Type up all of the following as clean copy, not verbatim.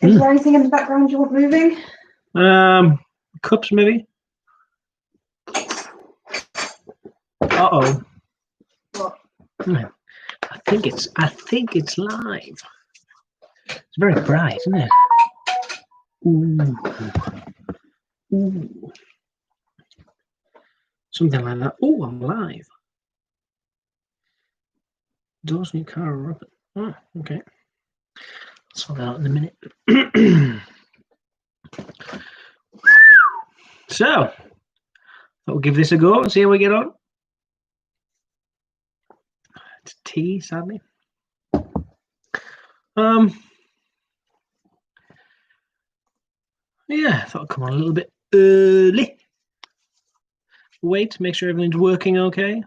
Is there anything in the background you want moving? Cups maybe. Uh-oh. What? I think it's live. It's very bright, isn't it? Ooh. Ooh. Something like that. Oh, I'm live. Doors in your car are open. Oh, okay. I'll sort that out in a minute. So, I'll give this a go and see how we get on. It's tea, sadly. Yeah, I thought I'd come on a little bit early. Wait, make sure everything's working okay. I've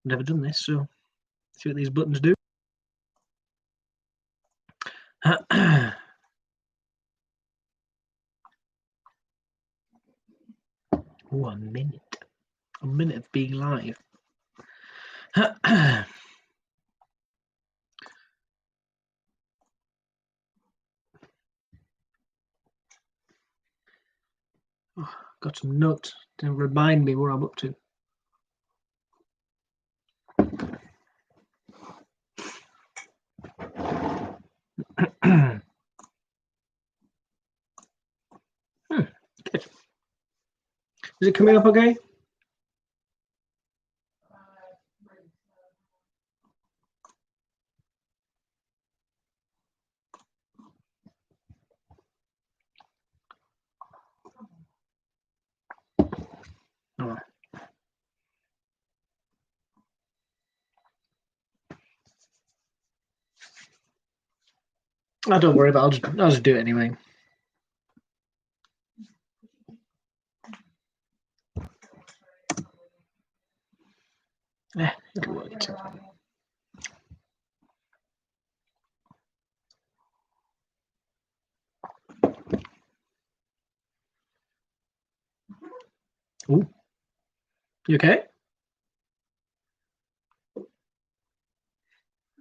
never done this, so see what these buttons do. 1 minute. A minute of being live. Oh, got some notes to remind me what I'm up to. Good. Is it coming up okay? Oh. Oh, don't worry about it. I'll just do it anyway. Yeah, it'll work. Ooh. You okay?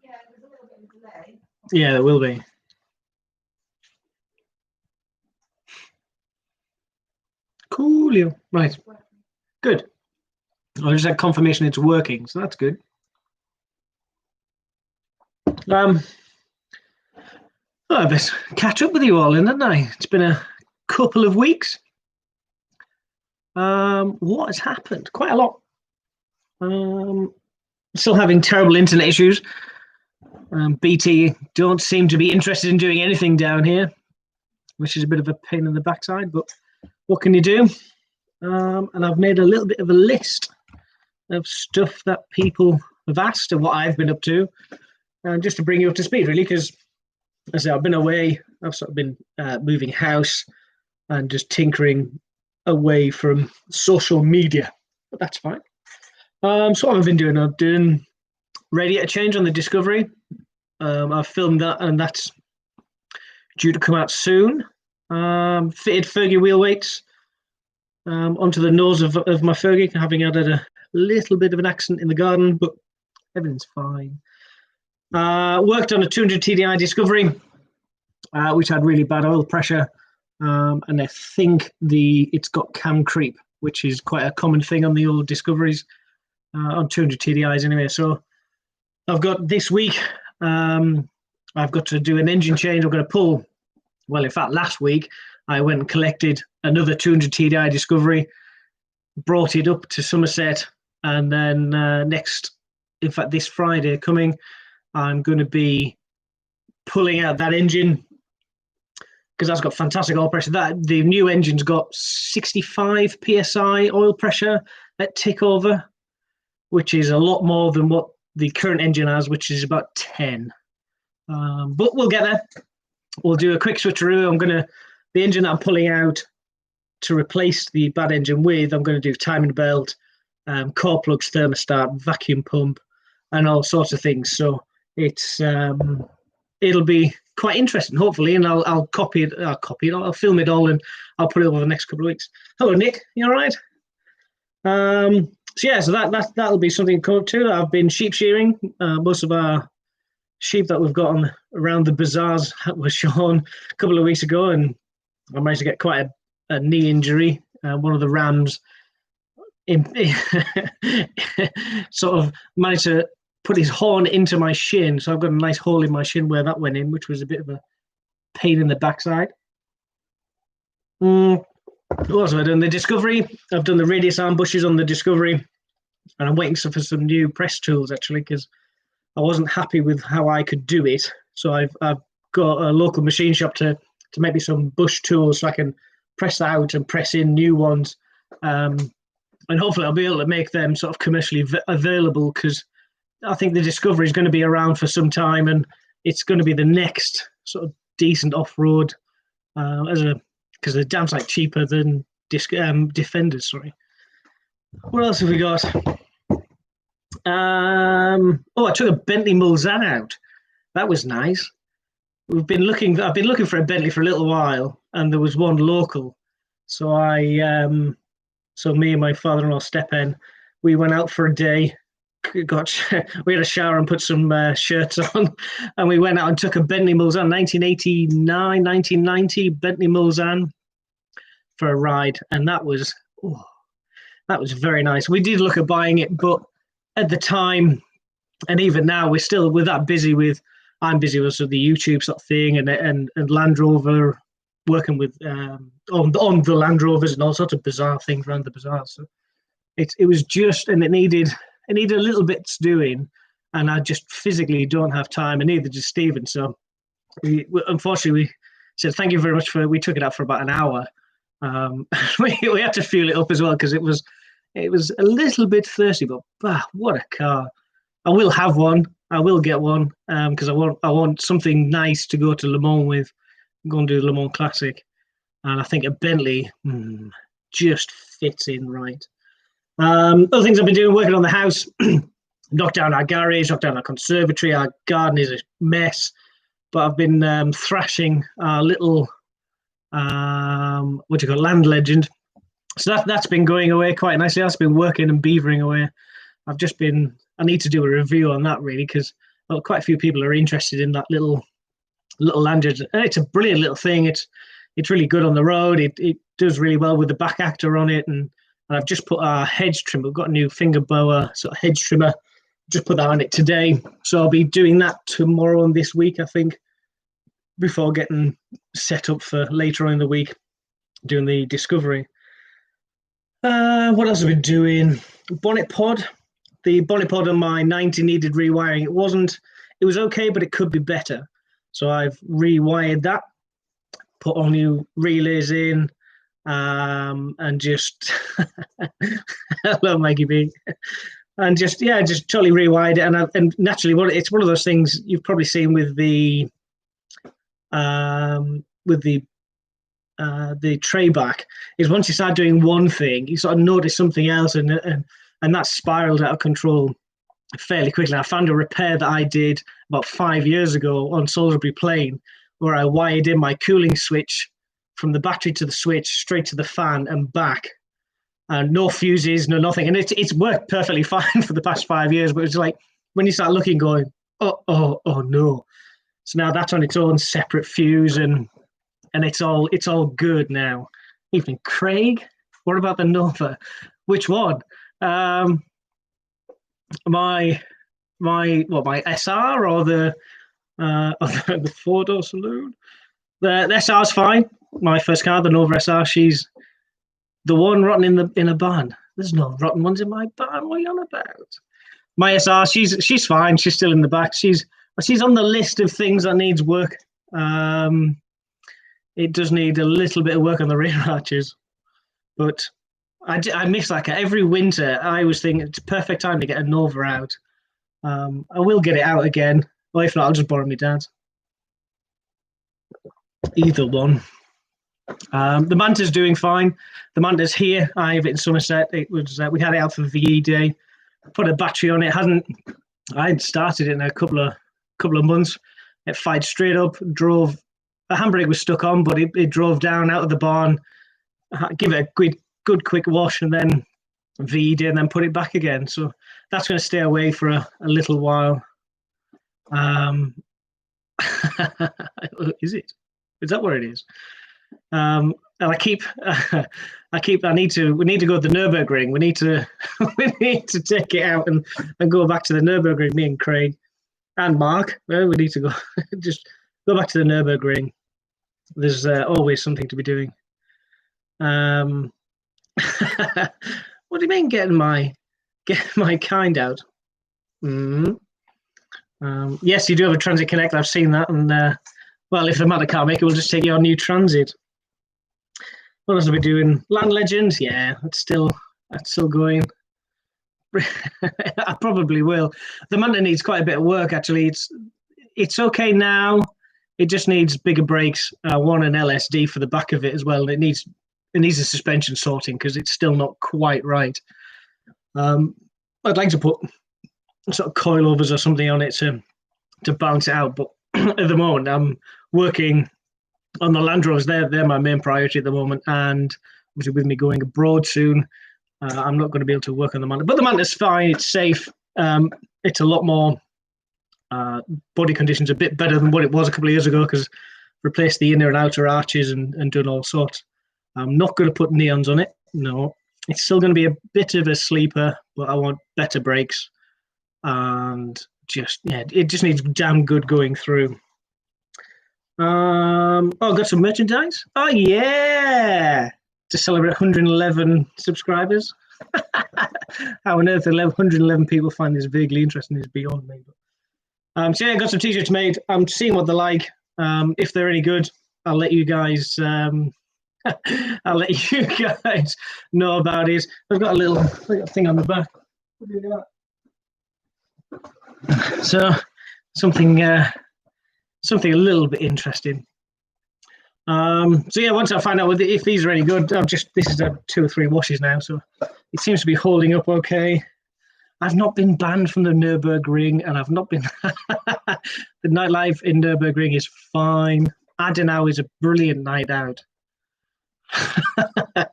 Yeah, there's a little bit of delay. Yeah, there will be. Coolio. Right. Good. I just had confirmation it's working, so that's good. I best catch up with you all, didn't I? It's been a couple of weeks. What has happened? Quite a lot. Still having terrible internet issues. BT don't seem to be interested in doing anything down here, which is a bit of a pain in the backside, but what can you do? And I've made a little bit of a list of stuff that people have asked and what I've been up to, just to bring you up to speed, really, because as I say, I've been away. I've sort of been moving house and just tinkering away from social media, but that's fine. So what I've been doing, I've done radiator change on the Discovery. I've filmed that, and that's due to come out soon. Fitted Fergie wheel weights onto the nose of my Fergie, having added a little bit of an accident in the garden, but everything's fine. Worked on a 200 TDI Discovery, which had really bad oil pressure, and I think it's got cam creep, which is quite a common thing on the old Discoveries, on 200 TDIs anyway. So I've got this week, I've got to do an engine change. I'm going to pull, well, in fact, last week I went and collected another 200 TDI Discovery, brought it up to Somerset, and then this Friday coming, I'm going to be pulling out that engine because that's got fantastic oil pressure. The new engine's got 65 psi oil pressure at tick over, which is a lot more than what the current engine has, which is about 10. But we'll get there. We'll do a quick switcheroo. The engine that I'm pulling out to replace the bad engine with, I'm going to do timing belt, core plugs, thermostat, vacuum pump, and all sorts of things. So it'll be quite interesting, hopefully, and I'll copy it. I'll film it all, and I'll put it over the next couple of weeks. Hello, Nick. You all right? So that'll be something to come up to. I've been sheep shearing. Most of our sheep that we've got on around the bazaars was shorn a couple of weeks ago, and I managed to get quite a knee injury. One of the rams sort of managed to put his horn into my shin, so I've got a nice hole in my shin where that went in, which was a bit of a pain in the backside. What else have I done? The Discovery. I've done the radius arm bushes on the Discovery, and I'm waiting for some new press tools actually, because I wasn't happy with how I could do it. So I've got a local machine shop to make me some bush tools so I can press that out and press in new ones. And hopefully I'll be able to make them sort of commercially available, because I think the Discovery is going to be around for some time, and it's going to be the next sort of decent off-road because they're damn sight cheaper than Defenders. Sorry. What else have we got? I took a Bentley Mulsanne out. That was nice. I've been looking for a Bentley for a little while, and there was one local. So so me and my father-in-law Stepan, we went out for a day. We had a shower and put some shirts on, and we went out and took a Bentley Mulsanne, 1990 Bentley Mulsanne, for a ride, and that was very nice. We did look at buying it, but at the time, and even now, we're that busy with. I'm busy with sort of the YouTube sort of thing, and Land Rover, working with on the Land Rovers and all sorts of bizarre things around the bazaar. So it was just, and it needed a little bits doing, and I just physically don't have time, and neither does Stephen. So unfortunately we said thank you very much we took it out for about an hour. We had to fuel it up as well, because it was a little bit thirsty, but what a car. I will have one. I will get one, because I want something nice to go to Le Mans with. I'm going to do the Le Mans Classic, and I think a Bentley just fits in right. Other things I've been doing, working on the house, knocked down our garage, knocked down our conservatory. Our garden is a mess, but I've been thrashing our little land legend. So that's been going away quite nicely. That's been working and beavering away. I need to do a review on that really, because quite a few people are interested in that little Landred. It's a brilliant little thing. It's really good on the road. It does really well with the back actor on it, and I've just put our hedge trim. We've got a new finger boa sort of hedge trimmer. Just put that on it today, so I'll be doing that tomorrow and this week, I think, before getting set up for later on in the week doing the Discovery. What else have we been doing? Bonnet pod. The bonnet pod on my 90 needed rewiring. It was okay, but it could be better. So I've rewired that, put all new relays in, and just hello Maggie B, and just totally rewired it. And naturally, it's one of those things you've probably seen with the tray back, is once you start doing one thing, you sort of notice something else, and that spiraled out of control fairly quickly. I found a repair that I did about 5 years ago on Salisbury Plain, where I wired in my cooling switch from the battery to the switch straight to the fan and back, and no fuses, no nothing, and it's worked perfectly fine for the past 5 years. But it's like when you start looking, going, oh no. So now that's on its own separate fuse, and it's all good now. Evening, Craig. What about the Nova? Which one? My SR or the 4-door saloon? The SR's fine. My first car, the Nova SR. She's the one rotten in a barn. There's no rotten ones in my barn. What are you on about? My SR, she's fine. She's still in the back. She's on the list of things that needs work. It does need a little bit of work on the rear arches, but I miss that car. Every winter I was thinking it's a perfect time to get a Nova out. I will get it out again, or if not, I'll just borrow my dad's. Either one. The Manta's doing fine. The Manta's here. I have it in Somerset. It was we had it out for VE Day. Put a battery on it. I had started it in a couple of months. It fired straight up. Drove. The handbrake was stuck on, but it drove down out of the barn. Give it a good quick wash, and then VE Day, and then put it back again. So that's going to stay away for a little while. Is it? Is that where it is? And I keep, we need to go to the Nürburgring. We need to, we need to take it out and go back to the Nürburgring. Me and Craig and Mark, we need to go, just go back to the Nürburgring. There's always something to be doing. What do you mean get my kind out? Yes, you do have a Transit Connect. I've seen that, and well, if the matter can't make it, we'll just take your new Transit. What else are we doing? Land Legends, yeah, that's still going. I probably will. The Manta needs quite a bit of work actually. It's okay now. It just needs bigger brakes. I want an LSD for the back of it as well. It needs a suspension sorting because it's still not quite right. I'd like to put sort of coilovers or something on it to balance it out, but at the moment I'm working on the Land Rovers. They're my main priority at the moment, and obviously with me going abroad soon, I'm not going to be able to work on the Manta. But the Manta's fine. It's safe. It's a lot more body conditions, a bit better than what it was a couple of years ago because replaced the inner and outer arches and done all sorts. I'm not going to put neons on it. No, it's still going to be a bit of a sleeper, but I want better brakes. And it just needs damn good going through. Got some merchandise. Oh yeah, to celebrate 111 subscribers. How on earth 111 people find this vaguely interesting is beyond me. So yeah, I got some t-shirts made. I'm seeing what they're like. If they're any good, I'll let you guys. I'll let you guys know about it. I've got a little thing on the back. What do you got? So something a little bit interesting. So yeah, once I find out if these are any good, this is 2 or 3 washes now, so it seems to be holding up okay. I've not been banned from the Nürburgring, and I've not been. The nightlife in Nürburgring is fine. Adenauer is a brilliant night out.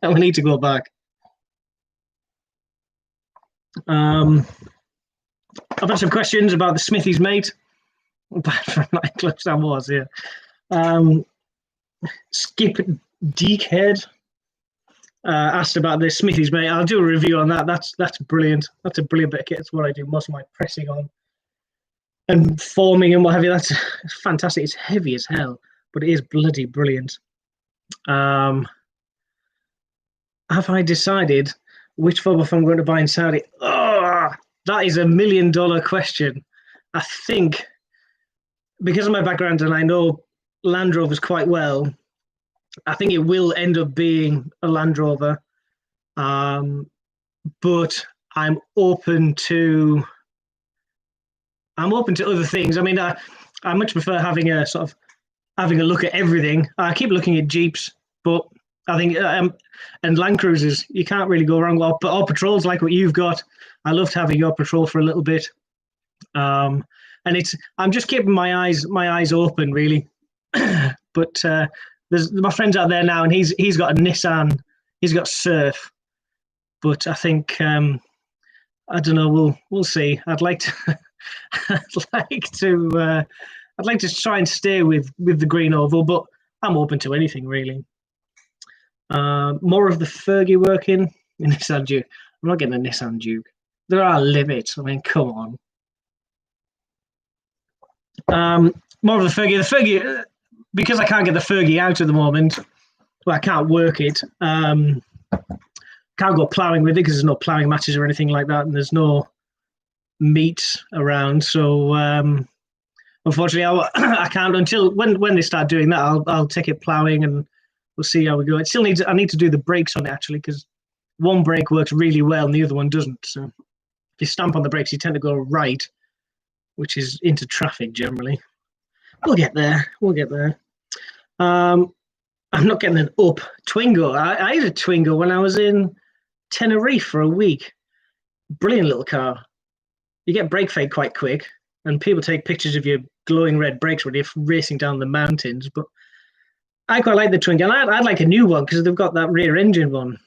We need to go back. I've had some questions about the Smithy's Mate. Back from nightclubs, I was, yeah. Skip Deekhead asked about the Smithy's Mate. I'll do a review on that. That's brilliant. That's a brilliant bit of kit. It's what I do most of my pressing on and forming and what have you. That's fantastic. It's heavy as hell, but it is bloody brilliant. Have I decided which fob I'm going to buy in Saudi? Oh, that is $1 million question. I think because of my background and I know Land Rovers quite well, I think it will end up being a Land Rover. But I'm open to other things. I mean, I much prefer having a look at everything. I keep looking at Jeeps, but I think and Land Cruisers, you can't really go wrong. But all patrols like what you've got, I loved having your patrol for a little bit. And I'm just keeping my eyes open really. But there's my friend's out there now, and he's got a Nissan. He's got Surf, but I think I don't know. We'll see. I'd like to try and stay with the green oval, but I'm open to anything really. More of the Fergie working in Nissan Duke. I'm not getting a Nissan Duke. There are limits. I mean, come on. More of the Fergie. The Fergie, because I can't get the Fergie out at the moment. Well, I can't work it. Can't go ploughing with it because there's no ploughing matches or anything like that, and there's no meet around. So unfortunately, I can't until when they start doing that. I'll take it ploughing and we'll see how we go. It still needs. I need to do the brakes on it actually because one brake works really well and the other one doesn't. So if you stamp on the brakes, you tend to go right, which is into traffic generally. We'll get there. I'm not getting an up Twingo. I had a Twingo when I was in Tenerife for a week. Brilliant little car. You get brake fade quite quick, and people take pictures of your glowing red brakes when you're racing down the mountains. But I quite like the Twingo. And I'd like a new one because they've got that rear engine one.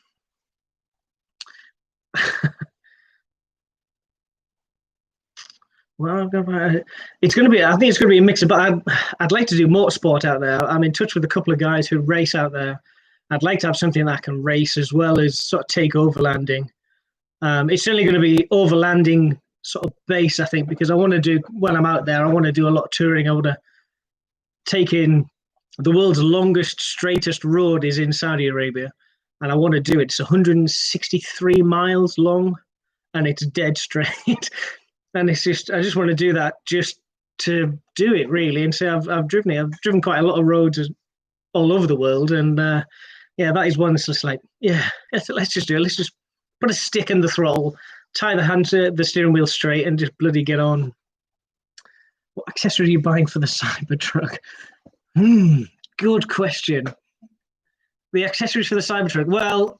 Well, it's going to be. I think it's going to be a mix of. But I'd like to do motorsport out there. I'm in touch with a couple of guys who race out there. I'd like to have something that can race as well as sort of take overlanding. It's certainly going to be overlanding sort of base, I think, because I want to do when I'm out there. I want to do a lot of touring. I want to take in the world's longest, straightest road is in Saudi Arabia, and I want to do it. It's 163 miles long, and it's dead straight. And it's just, I just want to do that just to do it, really. And so I've driven it. I've driven quite a lot of roads all over the world, and yeah, that is one that's just like, yeah, let's just do it. Let's just put a stick in the throttle, tie the steering wheel straight, and just bloody get on. What accessory are you buying for the Cybertruck? Good question. The accessories for the Cybertruck. Well,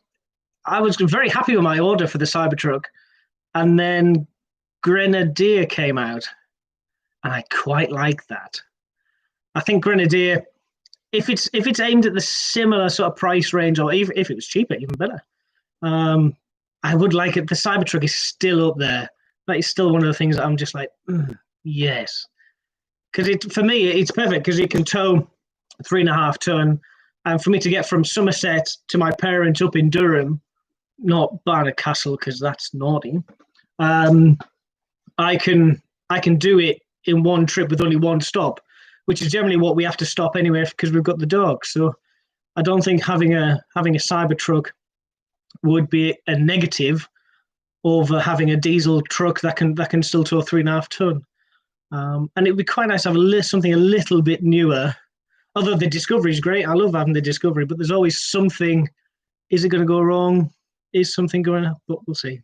I was very happy with my order for the Cybertruck, and then Grenadier came out, and I quite like that. I think Grenadier, if it's aimed at the similar sort of price range, or even if it was cheaper, even better. I would like it. The Cybertruck is still up there. That is still one of the things that I'm just like, yes. Because for me, it's perfect because it can tow 3.5 ton. And for me to get from Somerset to my parents up in Durham, not Barnard Castle, because that's naughty, I can do it in one trip with only one stop, which is generally what we have to stop anyway because we've got the dog. So I don't think having a Cybertruck would be a negative over having a diesel truck that can still tow 3.5 ton. And it would be quite nice to have something a little bit newer. Although the Discovery is great, I love having the Discovery, but there's always something. Is it going to go wrong? Is something going to? But we'll see.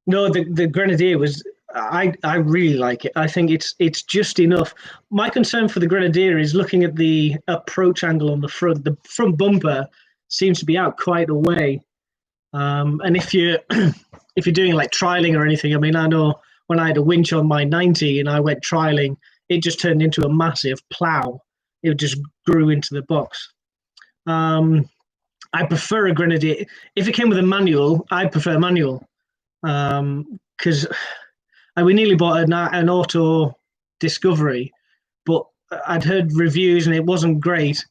No, the Grenadier was. I really like it. I think it's just enough. My concern for the Grenadier is looking at the approach angle on the front. The front bumper seems to be out quite a way. And if you're doing like trialing or anything, I mean, I know when I had a winch on my 90 and I went trialing, it just turned into a massive plow. It just grew into the box. I prefer a Grenadier. If it came with a manual, I'd prefer manual. Because we nearly bought an auto Discovery, but I'd heard reviews and it wasn't great.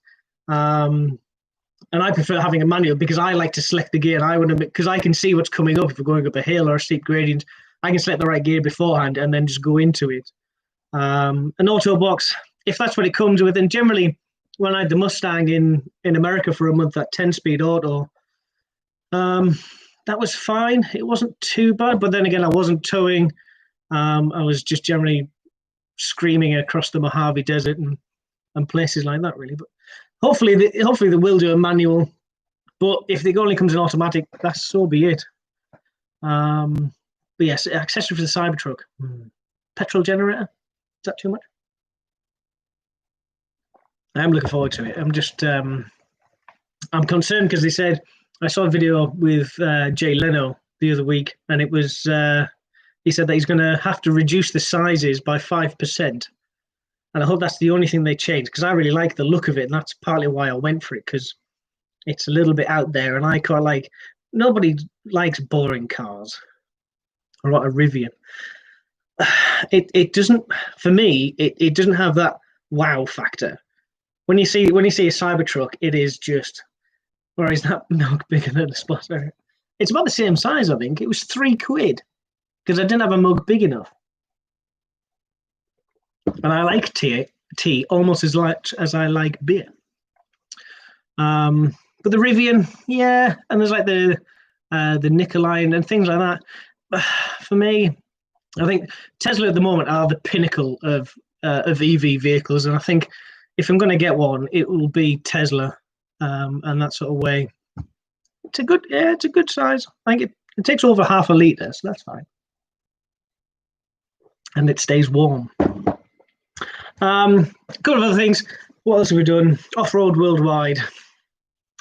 And I prefer having a manual because I like to select the gear. And I want to, because I can see what's coming up if we're going up a hill or a steep gradient. I can select the right gear beforehand and then just go into it. An auto box, if that's what it comes with, and generally when I had the Mustang in America for a month, that 10-speed auto, that was fine. It wasn't too bad, but then again, I wasn't towing. I was just generally screaming across the Mojave Desert and places like that, really. But hopefully they will do a manual. But if it only comes in automatic, that's so be it. But yes, accessory for the Cybertruck. Petrol generator. Is that too much? I'm looking forward to it. I'm just I'm concerned because they said I saw a video with Jay Leno the other week, and it was he said that he's going to have to reduce the sizes by 5%, and I hope that's the only thing they change because I really like the look of it, and that's partly why I went for it because it's a little bit out there, and I quite like. Nobody likes boring cars, or what a Rivian. It doesn't, for me. It doesn't have that wow factor. When you see a Cybertruck, it is just. Or is that milk bigger than a Spotter? It's about the same size, I think. It was £3 because I didn't have a mug big enough. And I like tea almost as much as I like beer. But the Rivian, yeah, and there's like the Nikoline and things like that. For me, I think Tesla at the moment are the pinnacle of EV vehicles, and I think if I'm going to get one, it will be Tesla. And that sort of way. It's a good size. I think it takes over half a litre, so that's fine. And it stays warm. A couple of other things. What else have we done? Off-road worldwide.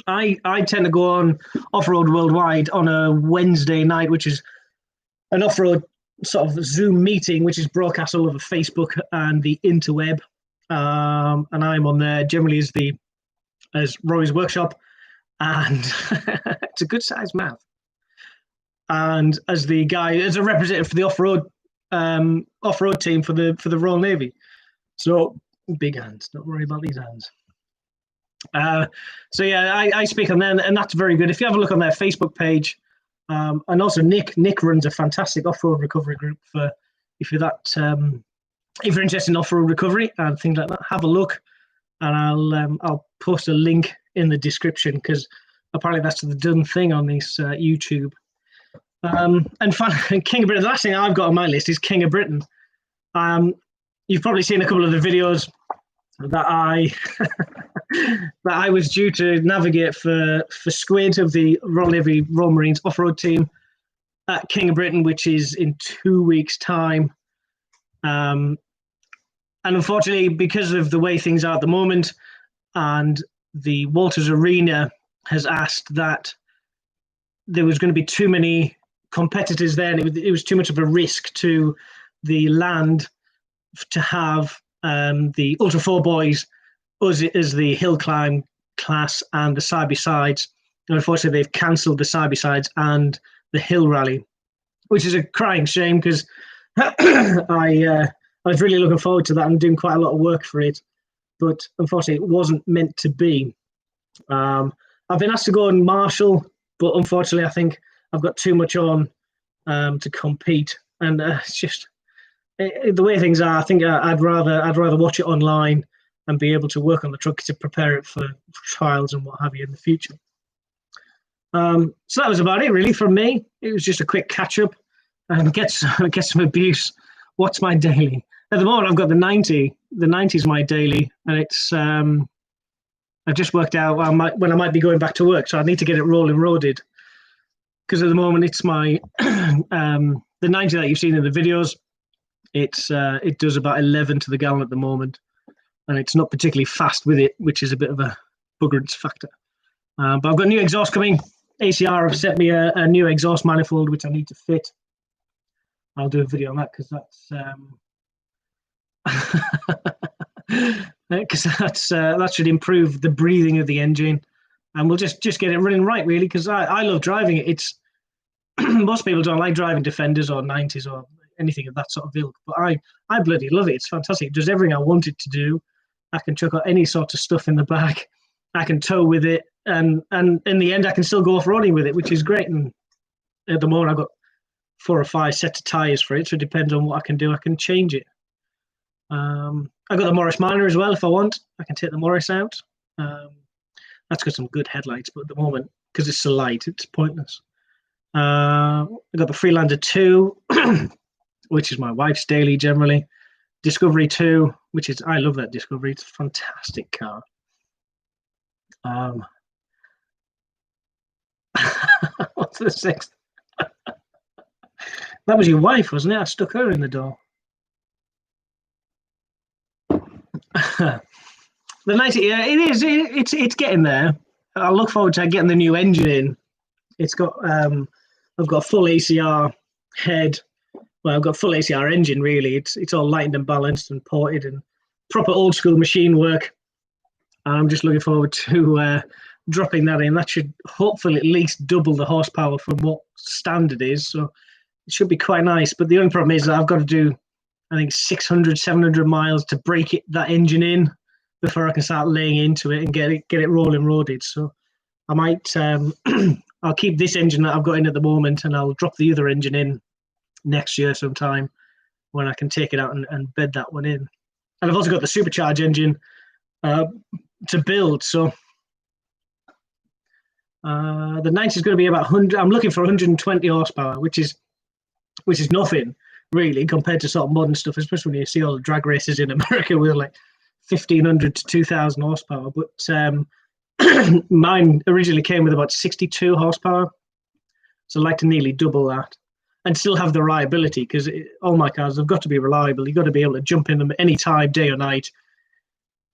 I tend to go on off-road worldwide on a Wednesday night, which is an off-road sort of Zoom meeting, which is broadcast all over Facebook and the interweb. And I'm on there generally as Rory's Workshop. and it's a good sized mouth. And as a representative for the off-road team for the Royal Navy, so big hands. Don't worry about these hands. So yeah, I speak on them, and that's very good. If you have a look on their Facebook page, and also Nick runs a fantastic off-road recovery group for if you're interested in off-road recovery and things like that. Have a look, and I'll post a link in the description because apparently that's the done thing on this YouTube. And finally, King of Britain. The last thing I've got on my list is King of Britain. You've probably seen a couple of the videos that I was due to navigate for Squid of the Royal Navy Royal Marines off-road team at King of Britain, which is in 2 weeks' time. And unfortunately, because of the way things are at the moment, and the Walters Arena has asked that there was going to be too many competitors there, and it was too much of a risk to the land to have the Ultra 4 boys as the hill climb class and the side-by-sides. And unfortunately, they've cancelled the side-by-sides and the hill rally, which is a crying shame because I was really looking forward to that and doing quite a lot of work for it. But unfortunately, it wasn't meant to be. I've been asked to go and marshal, but unfortunately, I think I've got too much on to compete. And it's just the way things are. I think I'd rather watch it online and be able to work on the truck to prepare it for trials and what have you in the future. So that was about it, really, from me. It was just a quick catch up and get some abuse. What's my daily? At the moment, I've got the 90. The 90 is my daily, and it's I've just worked out when I might be going back to work, so I need to get it rolling roaded. Because at the moment, it's my the 90 that you've seen in the videos. It does about 11 to the gallon at the moment, and it's not particularly fast with it, which is a bit of a buggerance factor. But I've got new exhaust coming. ACR have sent me a new exhaust manifold, which I need to fit. I'll do a video on that because that should improve the breathing of the engine, and we'll just get it running right, really, because I love driving it. It's most people don't like driving Defenders or 90s or anything of that sort of ilk, but I bloody love it. It's fantastic. It does everything I want it to do. I can chuck out any sort of stuff in the back. I can tow with it, and in the end, I can still go off-roading with it, which is great. And at the moment, I've got 4 or 5 sets of tyres for it, so it depends on what I can do. I can change it. I've got the Morris Minor as well. If I want, I can take the Morris out. That's got some good headlights, but at the moment, because it's so light, it's pointless. I've got the Freelander 2, which is my wife's daily generally. Discovery 2, which is, I love that Discovery. It's a fantastic car. What's the 6th? That was your wife, wasn't it? I stuck her in the door. The 90, yeah, it is. It's getting there. I look forward to getting the new engine in. It's got I've got full ACR head. Well, I've got full ACR engine. Really, it's all lightened and balanced and ported and proper old school machine work. I'm just looking forward to dropping that in. That should hopefully at least double the horsepower from what standard is. So it should be quite nice. But the only problem is that I've got to do, I think, 600, 700 miles to break that engine in before I can start laying into it and get it rolling roaded. So I might, I'll keep this engine that I've got in at the moment, and I'll drop the other engine in next year sometime when I can take it out and bed that one in. And I've also got the supercharged engine to build. So the 90 is going to be about 100. I'm looking for 120 horsepower, which is nothing really compared to sort of modern stuff, especially when you see all the drag races in America with like 1,500 to 2,000 horsepower. But mine originally came with about 62 horsepower, so I'd like to nearly double that and still have the reliability, because all my cars have got to be reliable. You've got to be able to jump in them any time, day or night,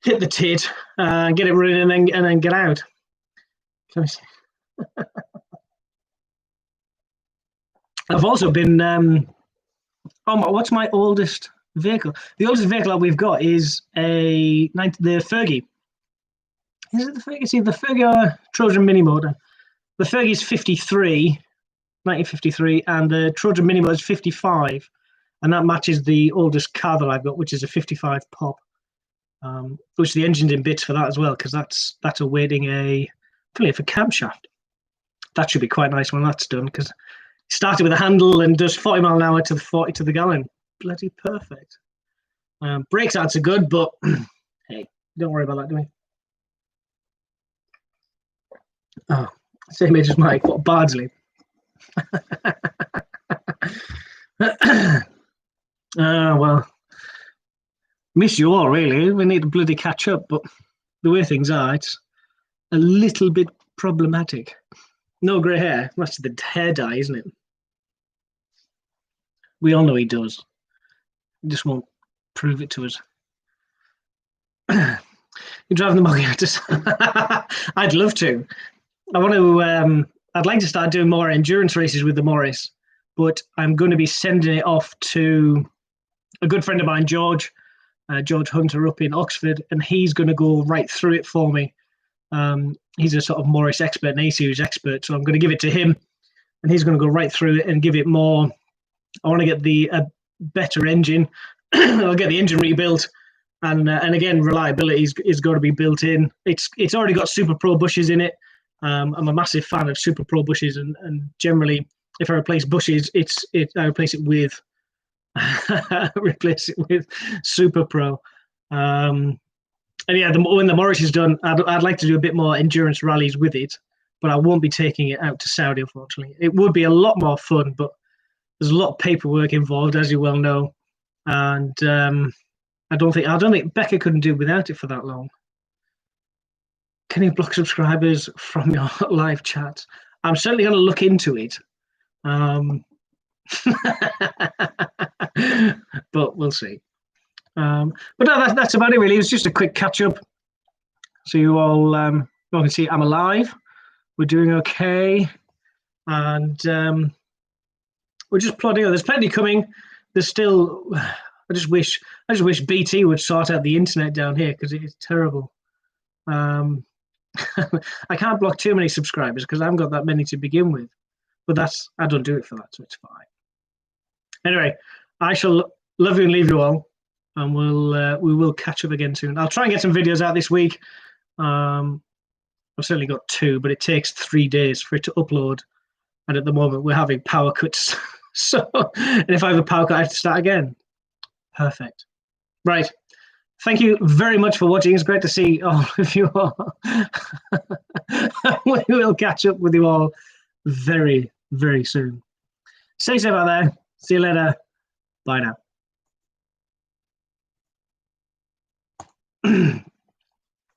hit the tit, get it running, and then get out. Let me see. I've also been what's my oldest vehicle? The oldest vehicle that we've got is the Fergie. Is it the Fergie? See, the Fergie or Trojan Mini Motor. The Fergie is 53, 1953, and the Trojan Mini Motor is 55, and that matches the oldest car that I've got, which is a 55 Pop. Which the engine's in bits for that as well, because that's awaiting a camshaft. That should be quite nice when that's done, because it started with a handle and does 40 mile an hour to the 40 to the gallon. Bloody perfect. Brakes aren't so good, but hey, don't worry about that, do we? Oh, same age as Mike. What, Bardsley? Well, miss you all, really. We need to bloody catch up, but the way things are, it's a little bit problematic. No grey hair. That's the hair dye, isn't it? We all know he does. He just won't prove it to us. You're driving the Morris. I'd love to. I want to. I'd like to start doing more endurance races with the Morris, but I'm going to be sending it off to a good friend of mine, George Hunter, up in Oxford, and he's going to go right through it for me. He's a sort of Morris expert, an A-series expert, so I'm going to give it to him, and he's going to go right through it and give it more. I want to get a better engine. I'll get the engine rebuilt, and again, reliability is going to be built in. It's already got Super Pro bushes in it. I'm a massive fan of Super Pro bushes, and generally, if I replace bushes, I replace it with Super Pro. And yeah, when the Morris is done, I'd like to do a bit more endurance rallies with it, but I won't be taking it out to Saudi, unfortunately. It would be a lot more fun, but there's a lot of paperwork involved, as you well know, and I don't think Becca couldn't do without it for that long. Can you block subscribers from your live chat? I'm certainly going to look into it. But we'll see. But no, that's about it, really. It was just a quick catch up. So you all can see I'm alive. We're doing okay. And we're just plodding on. There's plenty coming. There's still. I just wish BT would sort out the internet down here, because it is terrible. I can't block too many subscribers because I haven't got that many to begin with. But I don't do it for that, so it's fine. Anyway, I shall love you and leave you all, and we will catch up again soon. I'll try and get some videos out this week. I've certainly got 2, but it takes 3 days for it to upload, and at the moment we're having power cuts. So, and if I have a power cut, I have to start again. Perfect. Right. Thank you very much for watching. It's great to see all of you all. We will catch up with you all very, very soon. Stay safe out there. See you later. Bye now.